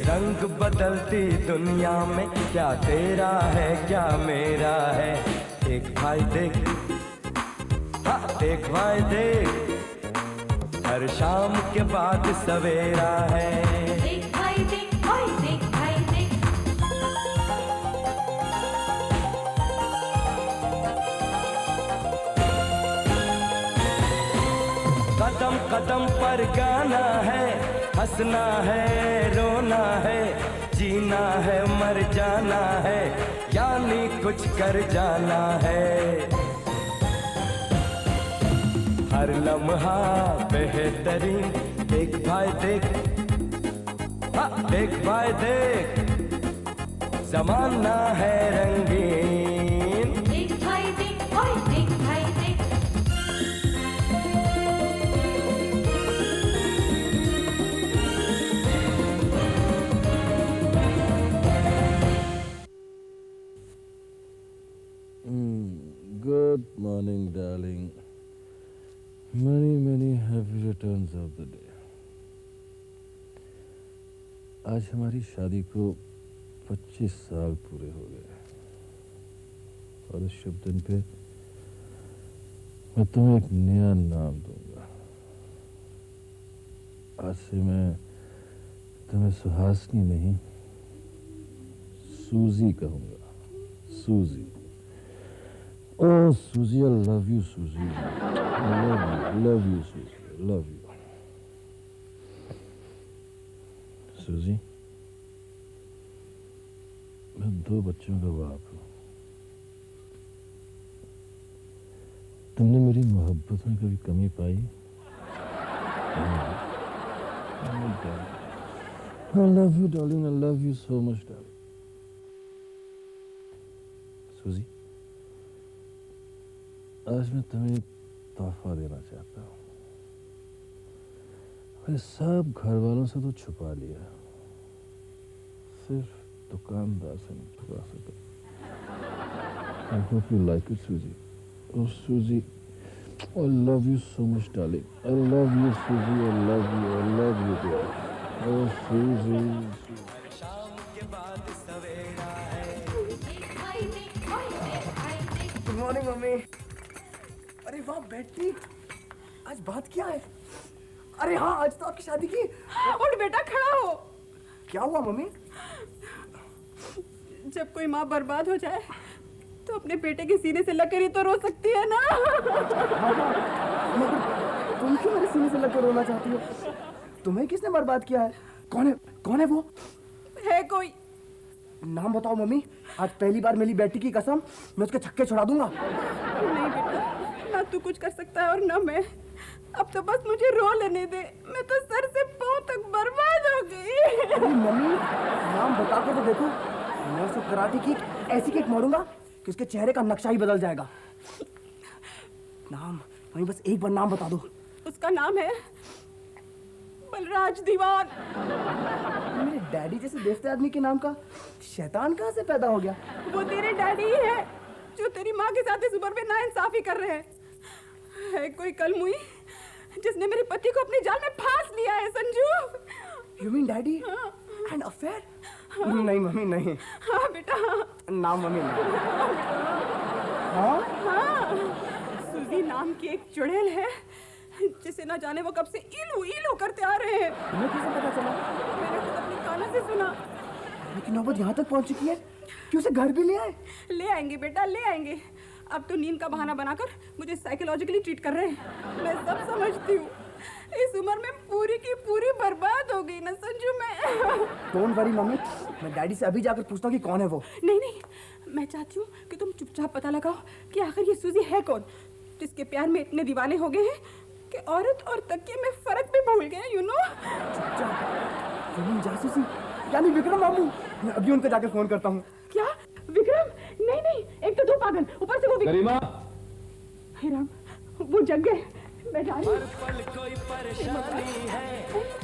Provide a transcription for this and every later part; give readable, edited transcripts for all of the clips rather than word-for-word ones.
रंग बदलती दुनिया में क्या तेरा है क्या मेरा है। देख भाई देख, हाँ देख भाई देख, हर शाम के बाद सवेरा है। देख भाई देख, ओए देख भाई देख। कदम कदम पर गाना है, हंसना है रोना है, जीना है मर जाना है, यानी कुछ कर जाना है। हर लम्हा बेहतरीन, देख भाई देख, हाँ देख भाई देख, जमाना है रंगीन। देख भाई देख, ओए देख भाई देख। Good morning, darling. Many happy returns of the day. आज हमारी शादी को 25 साल पूरे हो गए और इस शुभ दिन पे मैं तुम्हें एक नया नाम दूंगा। आज से मैं तुम्हें सुहासनी नहीं, सूजी कहूंगा। सूजी। Oh, Susie, I love you, Susie. I love you, Susie. I love you. Susie, मैं 2 बच्चों का बाप हूँ। तुमने मेरी मोहब्बत में कभी कमी पाई? I love you, darling. I love you so much, darling. Susie, आज मैं तुम्हें एक तोहफा देना चाहता हूँ। मैंने सब घर वालों से तो छुपा लिया, सिर्फ दुकानदार से नहीं छुपा सका। I hope you like it, Susie. Oh, Susie, I love you so much, darling. I love you, Susie. I love you. I love you, dear. Oh, Susie. हर शाम के बाद सवेरा है। देख भाई देख, ओए देख भाई देख। Good morning mummy. अरे वाह बेटी, आज बात क्या है? अरे हाँ, आज तो आपकी शादी की। उठ बेटा, खड़ा हो। क्या हुआ मम्मी? जब कोई माँ बर्बाद हो जाए तो अपने बेटे के सीने से लगकर ही तो रो सकती है ना। मगर तुम क्यों मेरे सीने से लगकर रोना चाहती हो? तुम्हें किसने बर्बाद किया है? कौन है वो? है कोई? नाम बताओ मम्मी। आज पहली बार मेरी बेटी की कसम, मैं उसके छक्के छुड़ा दूंगा। नहीं बेटा, ना तू कुछ कर सकता है और ना मैं। अब तो बस मुझे रो लेने दे, मैं तो सर से पांव तक बर्बाद हो गई। अरे मम्मी, नाम बता के तो देखो। मैं उसे कराटे की ऐसी किक मारूंगा कि उसके चेहरे का नक्शा ही बदल जाएगा। नाम मम्मी, बस एक बार नाम बता दो। उसका नाम है बलराज दीवान। मेरे डैडी जैसे बेवकूफ आदमी के नाम का शैतान कहाँ से पैदा हो गया? वो तेरे डैडी ही है जो तेरी माँ के साथ इस उम्र में नाइंसाफी कर रहे हैं। है कोई कलमुई जिसने मेरे पति को अपने जाल में फांस लिया है Sanju. You mean daddy? And affair? नहीं मम्मी नहीं। हाँ बेटा। ना मम्मी नहीं। हाँ? हाँ, सूजी नाम की एक चुड़ैल है जिसे ना जाने वो कब से इलू इलू करते आ रहे हैं। तुम्हें कैसे पता चला? मैंने खुद अपने कानों से सुना। लेकिन नौबत यहाँ तक पहुँच चुकी है कि उसे घर भी ले आए। ले आएंगे बेटा, ले आएंगे। अब तो नींद का बहाना बनाकर मुझे साइकोलॉजिकली ट्रीट कर रहे हैं। मैं सब समझती हूँ। इस उम्र में पूरी की पूरी बर्बाद हो गई ना संजू मैं। डोंट वरी मम्मी, मैं डैडी से अभी जाकर पूछता हूँ कि कौन है वो। नहीं नहीं, मैं चाहती हूँ कि तुम चुपचाप पता लगाओ कि आखिर ये सूजी है कौन, जिसके प्यार में इतने दीवाने हो गए हैं कि औरत और तकिए में फर्क भी भूल गए, यू नो। चुपचाप। जासूसी यानी विक्रम मामू। मैं अभी उनको जाकर फोन करता हूँ। क्या विक्रम? नहीं नहीं, एक तो 2 पागल, ऊपर से वो करीमा, हे राम, वो जग गए। मैं जा रही हर पल कोई परेशानी है,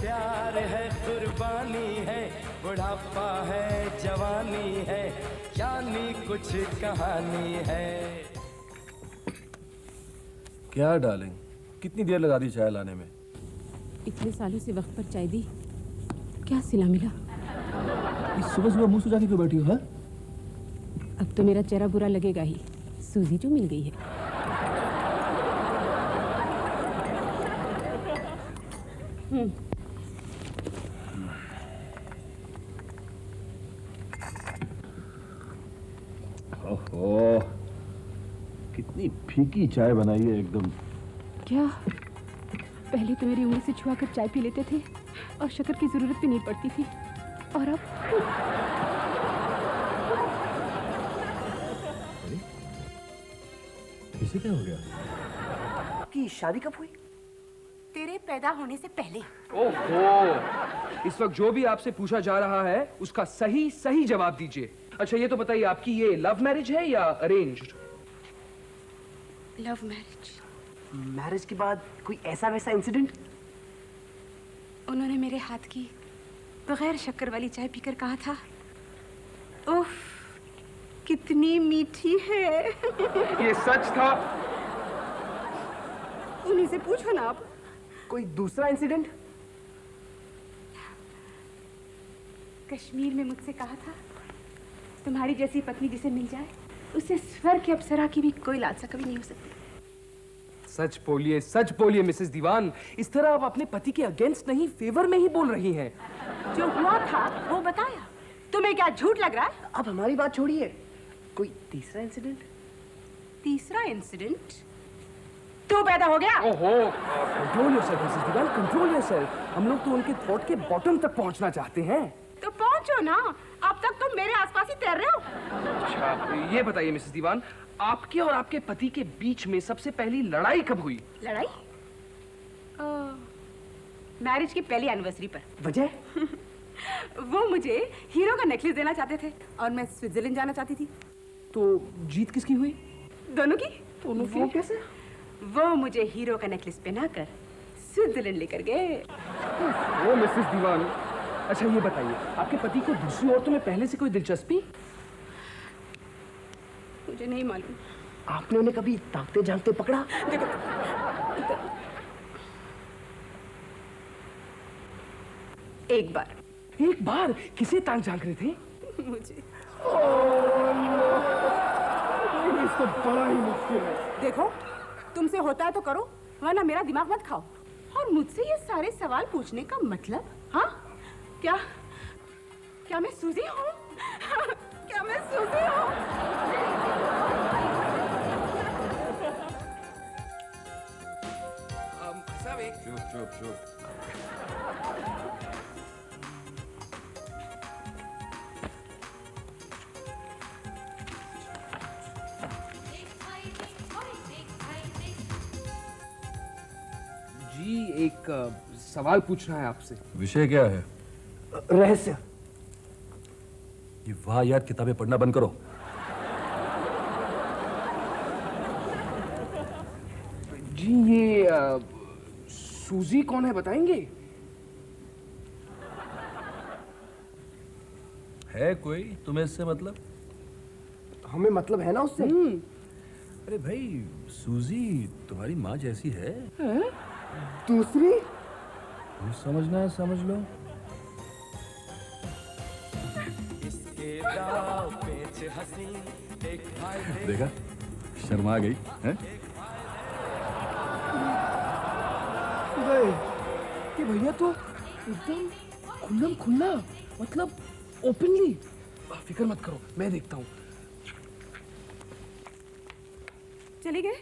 प्यार है कुर्बानी है, बुढ़ापा है जवानी है, यानी कुछ कहानी है। क्या डार्लिंग, कितनी देर लगा दी चाय लाने में? इतने सालों से वक्त पर चाय दी, क्या सिला मिला? सुबह सुबह मुंह सुजा के क्यों बैठी हो? हाँ? अब तो मेरा चेहरा बुरा लगेगा ही। सूजी जो मिल गई है। ओहो, कितनी फीकी चाय बनाई है एकदम। क्या? पहले तो मेरी उंगली से छुआ कर चाय पी लेते थे और शक्कर की जरूरत भी नहीं पड़ती थी, और अब इसे क्या हो गया? कि शादी कब हुई? तेरे पैदा होने से पहले। ओहो, इस वक्त जो भी आपसे पूछा जा रहा है उसका सही सही जवाब दीजिए। अच्छा ये तो बताइए, आपकी ये लव मैरिज है या अरेंज्ड? Love marriage. मैरिज के बाद कोई ऐसा वैसा इंसिडेंट? उन्होंने मेरे हाथ की बगैर शक्कर वाली चाय पीकर कहा था, उफ, कितनी मीठी है। ये सच था? उन्हीं से पूछो ना आप। कोई दूसरा इंसिडेंट? कश्मीर में मुझसे कहा था, तुम्हारी जैसी पत्नी जिसे मिल जाए उसे स्वर्ग की अप्सरा की भी कोई लालसा कभी नहीं हो सकती। सच बोलिए मिसेस दीवान, इस तरह आप अपने पति के अगेंस्ट नहीं, फेवर में ही बोल रही हैं। जो हुआ था वो बताया, तुम्हें क्या झूठ लग रहा है? अब हमारी बात छोड़िए, कोई तीसरा इंसिडेंट? तीसरा इंसिडेंट? तू पैदा हो गया। ओहो, कंट्रोल योरसेल्फ मिसेस दीवान, कंट्रोल योरसेल्फ। हम लोग तो उनके थॉट के बॉटम तक पहुंचना चाहते हैं। तो पहुंचो ना, अब तक तुम मेरे आसपास ही तैर रहे हो। अच्छा ये बताइए मिसेस दीवान, आपके और आपके पति के बीच में सबसे पहली लड़ाई कब हुई? लड़ाई? मैरिज की पहली एनिवर्सरी पर। वजह? वो मुझे हीरो का नेकलेस देना चाहते थे और मैं स्विट्जरलैंड जाना चाहती थी। तो जीत किसकी हुई? दोनों की। वो कैसे? वो मुझे हीरो का नेकलेस पहनाकर स्विट्जरलैंड लेकर गए। ओ मिसेस दीवान, अच्छा ये बताइए, आपके पति को दूसरी औरतों में पहले से कोई दिलचस्पी? मुझे नहीं मालूम। आपने उन्हें कभी ताकते झांकते पकड़ा? देखो, एक बार। एक बार? किसे ताक झांक रहे थे? मुझे। इसको बड़ा ही मुश्किल है। देखो, तुमसे होता है तो करो, वरना मेरा दिमाग मत खाओ। और मुझसे ये सारे सवाल पूछने का मतलब? हाँ, क्या मैं सूजी हूँ? क्या मैं सूजी हूँ? चुप चुप चुप। देख भाई देख, ओए देख भाई देख। जी एक सवाल पूछना है आपसे। विषय क्या है? रहस्य। ये वाहियात किताबें पढ़ना बंद करो। जी ये सूजी कौन है बताएंगे? है कोई तुम्हें इससे मतलब? हमें मतलब है ना उससे। अरे भाई, सूजी तुम्हारी माँ जैसी है। दूसरी? तुम समझना है समझ लो। इसके दाव पेच हंसी देख भाई देख। देखा, शर्मा गई है? ये भैया तो एकदम खुल्लम खुल्ला, मतलब ओपनली। फिक्र मत करो, मैं देखता हूँ। चले गए?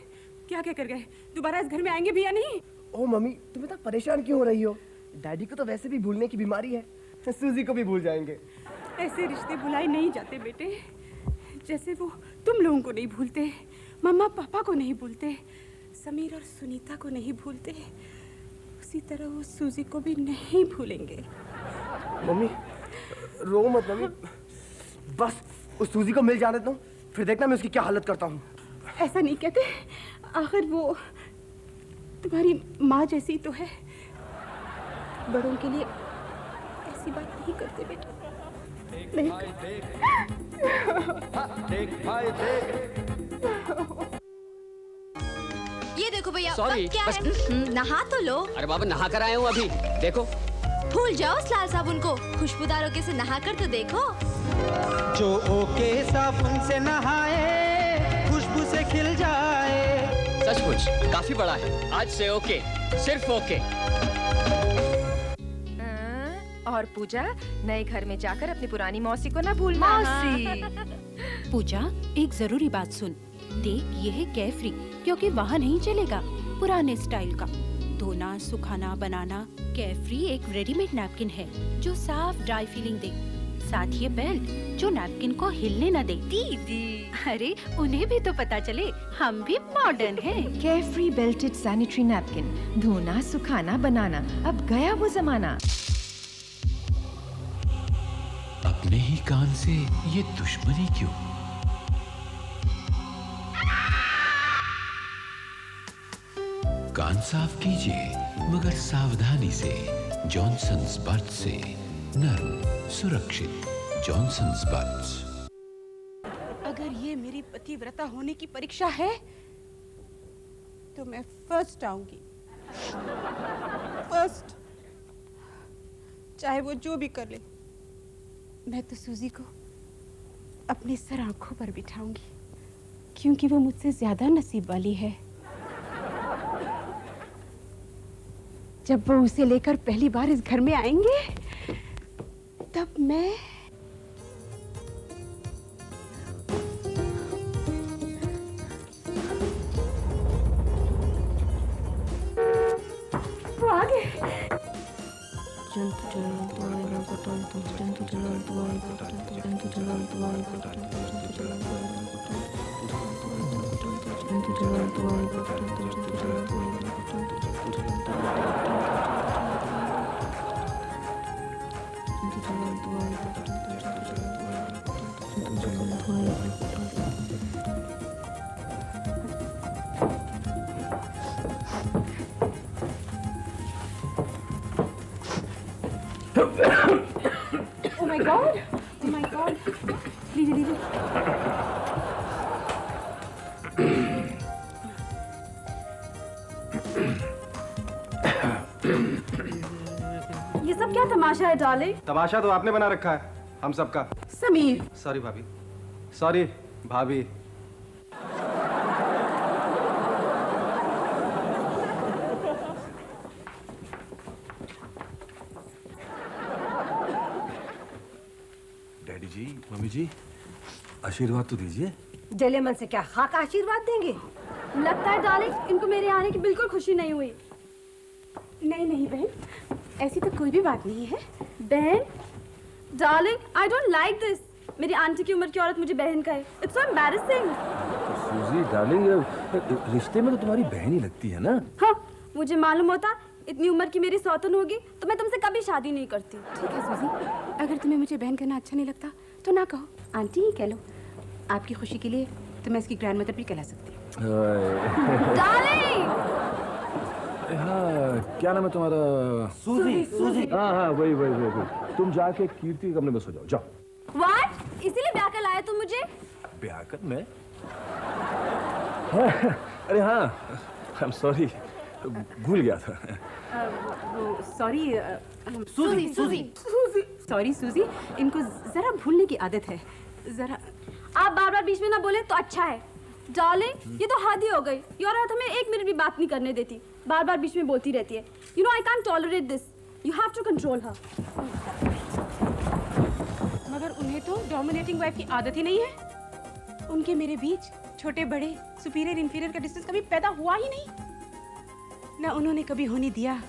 क्या क्या कर गए? दोबारा इस घर में आएंगे भी या नहीं? ओ मम्मी, तुम इतना परेशान क्यों हो रही हो? डैडी को तो वैसे भी भूलने की बीमारी है, सूजी को भी भूल जाएंगे। ऐसे रिश्ते भुलाए नहीं जाते बेटे, जैसे वो तुम लोगों को नहीं भूलते, मम्मा पापा को नहीं भूलते, समीर और सुनीता को नहीं भूलते, उसी तरह वो सूजी को भी नहीं भूलेंगे। मम्मी रो मत मम्मी, बस उस सूजी को मिल जाने दो, फिर देखना मैं उसकी क्या हालत करता हूँ। ऐसा नहीं कहते, आखिर वो तुम्हारी माँ जैसी तो है। बड़ों के लिए ऐसी बात नहीं करते बेटा। देख भाई देख। हाँ, देख भाई देख। ये देखो भैया। Sorry, क्या बस- है? नहा तो लो। अरे बाबा नहा कर आया हूँ अभी। देखो भूल जाओ उस लाल साबुन को, खुशबूदार ओके से नहा कर तो देखो। जो ओके साबुन से नहाए खुशबू से खिल जाए। सचमुच काफी बड़ा है। आज से ओके, सिर्फ ओके। और पूजा, नए घर में जाकर अपनी पुरानी मौसी को ना भूलना। मौसी। पूजा, एक जरूरी बात सुन। देख, ये है कैफरी, क्योंकि वहाँ नहीं चलेगा पुराने स्टाइल का। धोना, सुखाना, बनाना। कैफरी एक रेडीमेड नैपकिन है जो साफ ड्राई फीलिंग दे। साथ ये बेल्ट जो नैपकिन को हिलने न दे। दीदी, अरे उन्हें भी तो पता चले हम भी मॉडर्न हैं। कैफरी बेल्टेड सैनिटरी नैपकिन, धोना, सुखाना, बनाना, अब गया वो जमाना। अपने ही कान से ये दुश्मनी क्यों? कान साफ कीजिए, मगर सावधानी से। जॉनसन्स बड्स से नर्म, सुरक्षित। Johnson's buds. अगर ये मेरी पतिव्रता होने की परीक्षा है तो मैं फर्स्ट आऊंगी। फर्स्ट, चाहे वो जो भी कर ले। मैं तो सूजी को अपने सर आंखों पर बिठाऊंगी, क्योंकि वो मुझसे ज्यादा नसीब वाली है। जब वो उसे लेकर पहली बार इस घर में आएंगे, तब मैं वो आ गए। Oh my God! Oh my God! लीजिए। ये सब क्या तमाशा है डार्लिंग? तमाशा तो आपने बना रखा है हम सबका। समीर। सॉरी भाभी, सॉरी भाभी। डैडी जी, मम्मी जी, आशीर्वाद तो दीजिए। जले मन से क्या खाक आशीर्वाद देंगे? लगता है डार्लिंग इनको मेरे आने की बिल्कुल खुशी नहीं हुई। नहीं बहन, ऐसी तो कोई भी बात नहीं है। बहन, darling, I don't like this. मेरी आंटी की उम्र की औरत मुझे बहन कहे। It's so embarrassing. सूजी डार्लिंग, रिश्ते में तो तुम्हारी बहन ही लगती है ना? हाँ, मुझे मालूम होता इतनी उम्र की मेरी सौतन होगी तो मैं तुमसे कभी शादी नहीं करती। ठीक है सूजी, अगर तुम्हें मुझे बहन कहना अच्छा नहीं लगता तो ना कहो, आंटी ही कह लो। आपकी खुशी के लिए तो मैं इसकी ग्रैंडमदर भी कहला सकती हूँ। डार्लिंग! हाँ, क्या नाम है तुम्हारा? सूजी। हाँ, वही। तुम जाके कीर्ति के कमरे में सो जाओ। What? इसीलिए ब्याह कर लाया तुम मुझे? ब्याह कर मैं? अरे हाँ, आई एम सॉरी, भूल गया था। सॉरी सूजी। सॉरी सूजी, इनको जरा भूलने की आदत है। जरा आप बार बार बीच में ना बोले तो अच्छा है। डार्लिंग, ये तो हद ही हो गई। ये औरत हमें एक मिनट भी बात नहीं करने देती, बार बार बीच में बोलती रहती है। You know I can't tolerate this. You have to control her. मगर उन्हें तो डोमिनेटिंग वाइफ की आदत ही नहीं है। उनके मेरे बीच छोटे बड़े, सुपीरियर इंफीरियर का डिस्टेंस कभी पैदा हुआ ही नहीं। न उन्होंने कभी होने दिया,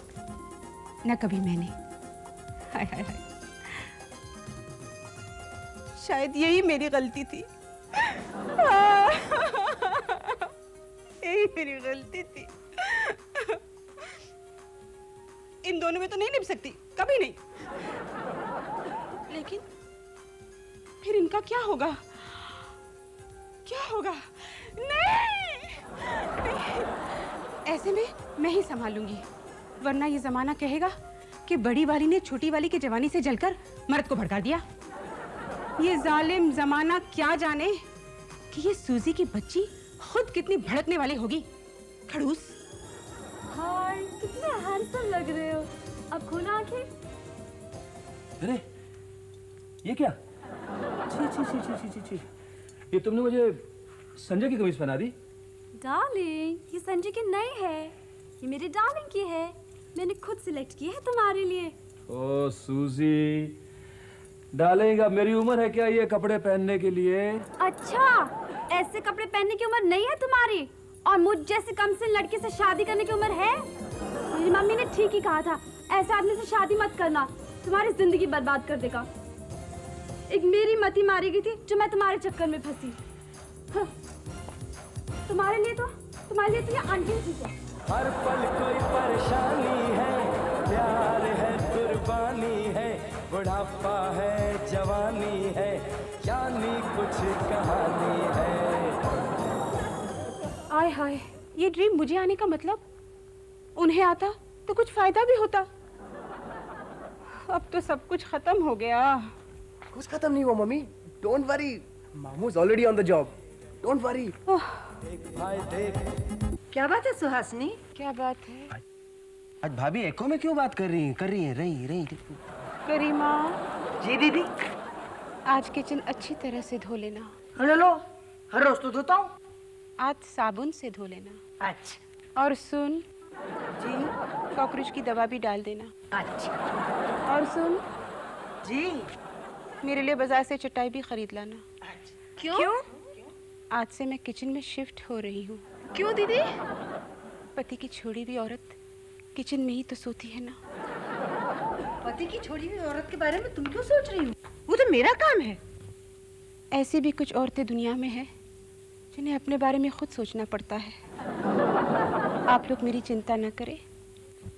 न कभी मैंने। हाय हाय हाय, शायद यही मेरी गलती थी। यही मेरी गलती थी। इन दोनों में तो नहीं निभ सकती, कभी नहीं। लेकिन फिर इनका क्या होगा? क्या होगा? नहीं! ऐसे में मैं ही संभालूंगी, वरना ये जमाना कहेगा कि बड़ी वाली ने छोटी वाली के जवानी से जलकर मर्द को भड़का दिया। ये जालिम जमाना क्या जाने कि ये सूजी की बच्ची खुद कितनी भड़कने वाली होगी। खड़ूस। हाय, कितने हैंडसम लग रहे हो। अब खोलो आंखें। अरे ये क्या? छी छी छी छी छी छी छी। ये तुमने मुझे संजय की कमीज पहना दी। डार्लिंग, ये संजय की नहीं है, ये मेरे डार्लिंग की है। मैंने खुद सिलेक्ट की है तुम्हारे लिए। ओ सूजी, डार्लिंग अब मेरी उम्र है क्या ये कपड़े पहनने के लिए? अच्छा, ऐसे कपड़े पहनने की उम्र नहीं है तुम्हारी, और मुझ जैसे कम से लड़के से शादी करने की उम्र है। मेरी मम्मी ने ठीक ही कहा था, ऐसे आदमी से शादी मत करना, तुम्हारी जिंदगी बर्बाद कर देगा। एक मेरी मती मारी गई थी जो मैं तुम्हारे चक्कर में फंसी। हाँ। तुम्हारे लिए तो ये आंटी ठीक है। हर पल कोई परेशानी है, प्यार है कुर्बानी है, बुढ़ापा है जवानी है, यानी कुछ कहानी है। आय हाय, ये ड्रीम मुझे आने का मतलब? उन्हें आता तो कुछ फायदा भी होता। अब तो सब कुछ खत्म हो गया। कुछ खत्म नहीं हुआ मम्मी, डोंट वरी, मामू is already on the job, don't worry. क्या बात है सुहासिनी? क्या बात है? आज भाभी एको में क्यों बात कर रही है? रही। करीमा, जी दीदी। आज किचन अच्छी तरह से धो लेना। हेलो, हर रोज तो धोता हूँ। आज साबुन से धो लेना। अच्छा। और सुन जी। कॉकरोच की दवा भी डाल देना। अच्छा। और सुन जी, मेरे लिए बाजार से चटाई भी खरीद लाना। अच्छा। क्यों? आज से मैं किचन में शिफ्ट हो रही हूँ। क्यों दीदी? पति की छोड़ी हुई औरत किचन में ही तो सोती है ना। पति की छोड़ी हुई औरत के बारे में तुम क्यों सोच रही हो? वो तो मेरा काम है। ऐसी भी कुछ औरतें दुनिया में हैं जिन्हें अपने बारे में खुद सोचना पड़ता है। आप लोग मेरी चिंता न करें,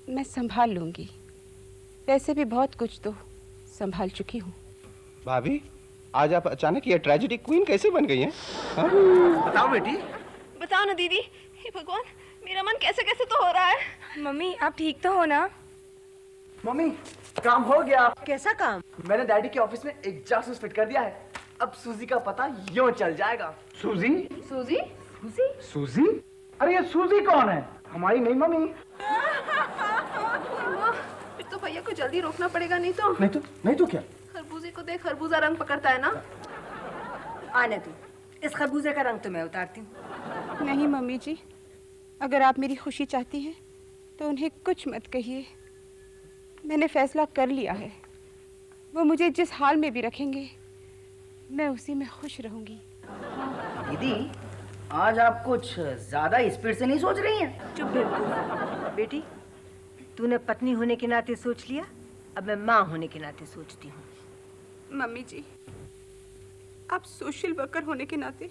मैं संभाल लूंगी। वैसे भी बहुत कुछ तो संभाल चुकी हूँ। भाभी, आज आप अचानक ये ट्रेजेडी क्वीन कैसे बन गई हैं? हाँ? बताओ बेटी। बताओ ना दीदी। हे भगवान, मेरा मन कैसे कैसे तो हो रहा है। मम्मी, आप ठीक तो हो ना? मम्मी, काम हो गया। कैसा काम? मैंने डैडी के ऑफिस में एक जासूस फिट कर दिया है। अब सूजी का पता यूं चल जाएगा। सूजी? सूजी? सूजी? सूजी? अरे ये सूजी कौन है? हमारी नहीं मम्मी। फिर तो भैया को जल्दी रोकना पड़ेगा, नहीं तो क्या? खरबूजे को देख, खरबूजा रंग पकड़ता है ना। आने तू, इस खरबूजे का रंग तो मैं उतारती हूँ। नहीं मम्मी जी, अगर आप मेरी खुशी चाहती हैं तो उन्हें कुछ मत कहिए। मैंने फैसला कर लिया है, वो मुझे जिस हाल में भी रखेंगे मैं उसी में खुश रहूंगी। दीदी, आज आप कुछ ज्यादा स्पीड से नहीं सोच रही हैं? चुप बिल्कुल। बेटी, तूने पत्नी होने के नाते सोच लिया, अब मैं माँ होने के नाते सोचती हूँ। मम्मी जी, आप सोशल वर्कर होने के नाते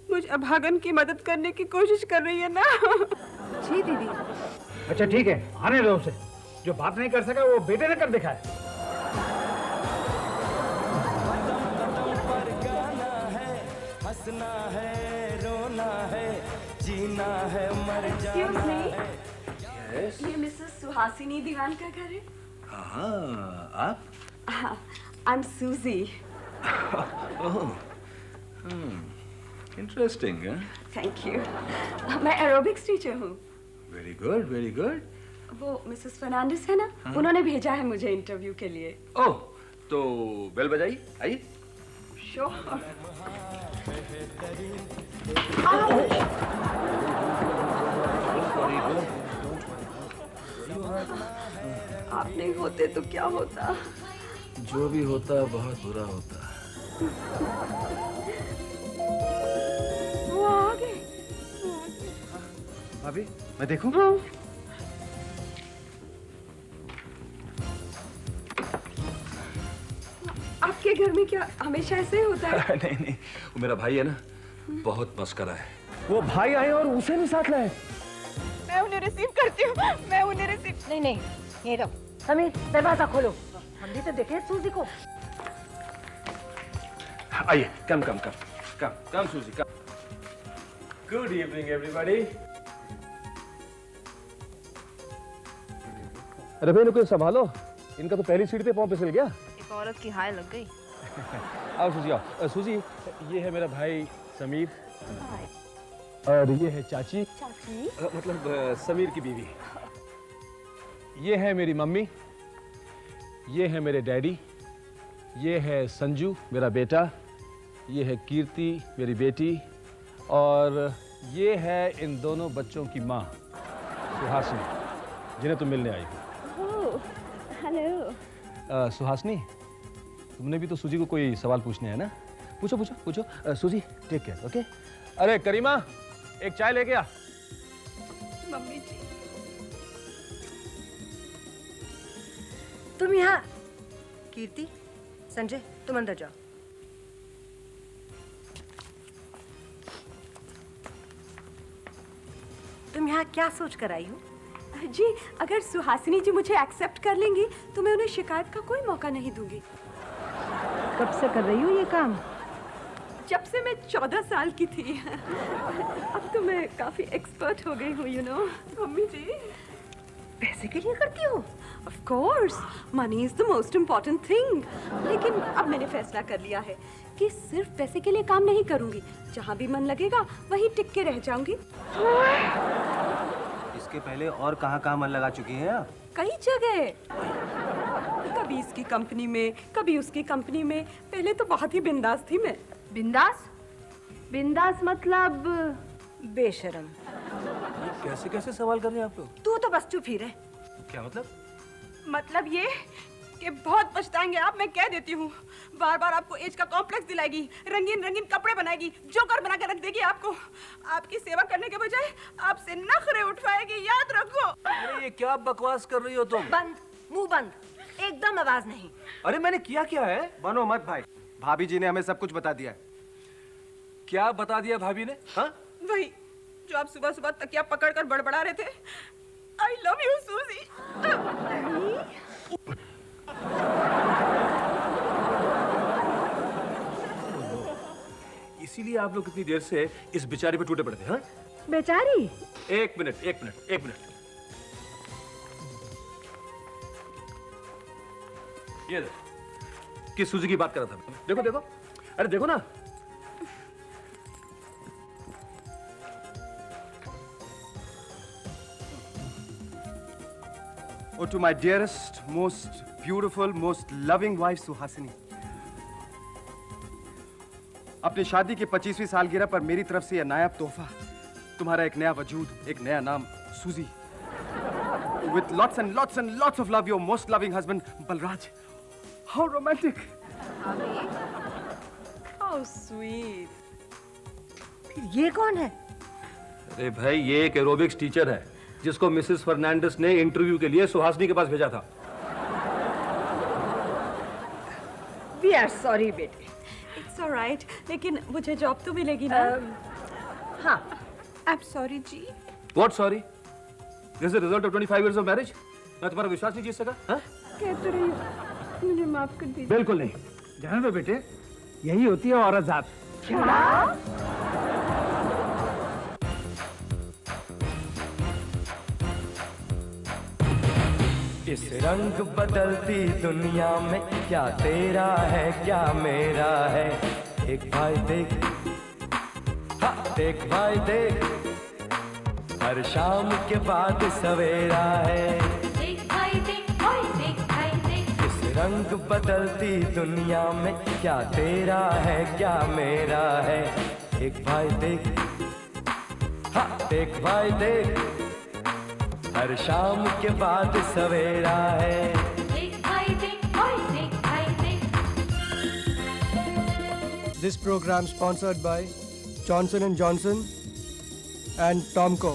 मुझ अभागन की मदद करने की कोशिश कर रही है ना? जी दीदी। अच्छा ठीक है, आने दो उसे। जो बात नहीं कर सका वो बेटे ने कर दिखाया। पर गाना है, हंसना है, रोना है, जीना है, मर जाना है। ये मिसेस सुहासिनी दीवान का घर है। हाँ, आप? आई एम सूजी। इंटरेस्टिंग है। Thank you. मैं एरोबिक्स टीचर हूँ। Very good, very good. वो मिसेस फर्नांडिस है ना, उन्होंने भेजा है मुझे इंटरव्यू के लिए। ओह, तो बेल बजाइए, आइए। श्योर। आप नहीं होते तो क्या होता? जो भी होता बहुत बुरा होता। वो आ गए। भाभी, मैं देखूं? आपके घर में क्या हमेशा ऐसे ही होता है? नहीं, वो मेरा भाई है ना, बहुत मस्करा है। वो भाई आए और उसे भी साथ लाए। मैं उन्हें रिसीव करती हूँ। मैं उन्हें रिसीव। नहीं, ये रहो। समीर, दरवाजा खोलो। हम भी तो देखे सूजी को। आइए, कम सूजी, कम। Good evening everybody. अरे भाई, इनको संभालो, इनका तो पहली सीट पे पाँव फिसल गया। एक औरत की हाय लग गई। आओ सूजी, आओ। सूजी, ये है मेरा भाई समीर, और ये है चाची, मतलब समीर की बीवी। ये है मेरी मम्मी, ये है मेरे डैडी, ये है संजू मेरा बेटा, ये है कीर्ति मेरी बेटी, और ये है इन दोनों बच्चों की माँ सुहासिनी, जिन्हें तुम मिलने आई हो। हेलो। सुहासिनी, तुमने भी तो सूजी को कोई सवाल पूछने हैं ना? पूछो पूछो पूछो। सूजी, टेक केयर, ओके? अरे करीमा, एक चाय लेके आ। मम्मी जी। तुम यहाँ। कीर्ति, संजय, तुम अंदर जाओ। तुम यहाँ क्या सोच कर आई हो? जी, अगर सुहासिनी जी मुझे एक्सेप्ट कर लेंगी तो मैं उन्हें शिकायत का कोई मौका नहीं दूंगी। कब से कर रही हो ये काम? जब से मैं 14 साल की थी। अब तो मैं काफी एक्सपर्ट हो गई हूँ, यू नो। मम्मी जी, पैसे के लिए करती हो? Of course, money is the most important thing. लेकिन अब मैंने फैसला कर लिया है कि सिर्फ पैसे के लिए काम नहीं करूंगी। जहाँ भी मन लगेगा वहीं टिक के रह जाऊंगी। इसके पहले और कहाँ मन लगा चुकी हैं आप? कई जगह, कभी इसकी कंपनी में, कभी उसकी कंपनी में। पहले तो बहुत ही बिंदास थी मैं। बिंदास? बिंदास मतलब बेशरम। कैसे कैसे सवाल कर रहे हैं आप लोग? तू तो बस चुप ही रह। क्या मतलब? मतलब ये कि बहुत पछताएंगे आप, मैं कह देती हूँ। बार बार आपको एज का कॉम्प्लेक्स दिलाएगी, रंगीन रंगीन कपड़े बनाएगी, जोकर बना के रख देगी आपको। आपकी सेवा करने के बजाय आपसे नखरे उठवाएगी, याद रखो। अरे ये क्या बकवास कर रही हो तुम? बंद, मुंह बंद, एकदम आवाज नहीं। अरे मैंने किया क्या है? बनो मत भाई, भाभी जी ने हमें सब कुछ बता दिया है। क्या बता दिया भाभी ने? हाँ? वही जो आप सुबह सुबह तकिया पकड़कर बड़बड़ा रहे थे। I love you, सूजी। इसीलिए आप लोग इतनी देर से इस बेचारी पे टूटे पड़े थे, हाँ? बेचारी? एक मिनट। ये किस सूजी की बात कर रहा था? देखो, अरे देखो ना। Oh, to my dearest, most beautiful, most loving wife Suhasini. अपनी शादी की 25वीं सालगिरह पर मेरी तरफ से यह नायाब तोहफा, तुम्हारा एक नया वजूद, एक नया नाम, सूजी. With lots and lots of love, your most loving husband, Balraj. How romantic! How sweet. ये कौन है? अरे भाई, ये एक एरोबिक्स टीचर है जिसको मिसेस फर्नांडिस ने इंटरव्यू के लिए सुहासिनी के पास भेजा था। We are sorry, बेटे। It's all right, लेकिन मुझे जॉब तो मिलेगी ना? हाँ। I'm sorry ji. What sorry? This is the result of 25 years of marriage. मैं तुम्हारा विश्वास नहीं जीत सका? हाँ? कहते रही हूँ, मुझे माफ कर दीजिए। बिल्कुल नहीं। जाने दो बेटे, यही होती है औरत जात। इस रंग बदलती दुनिया में क्या तेरा है क्या मेरा है। एक भाई देख, हाँ देख भाई देख, हर शाम के बाद सवेरा है। देख भाई देख, ओए देख भाई देख। इस रंग बदलती दुनिया में क्या तेरा है क्या मेरा है। एक भाई देख, हाँ देख भाई देख, हर शाम के बाद सवेरा है। देख भाई देख, ओए देख भाई देख। This program sponsored by Johnson & Johnson and Tomco.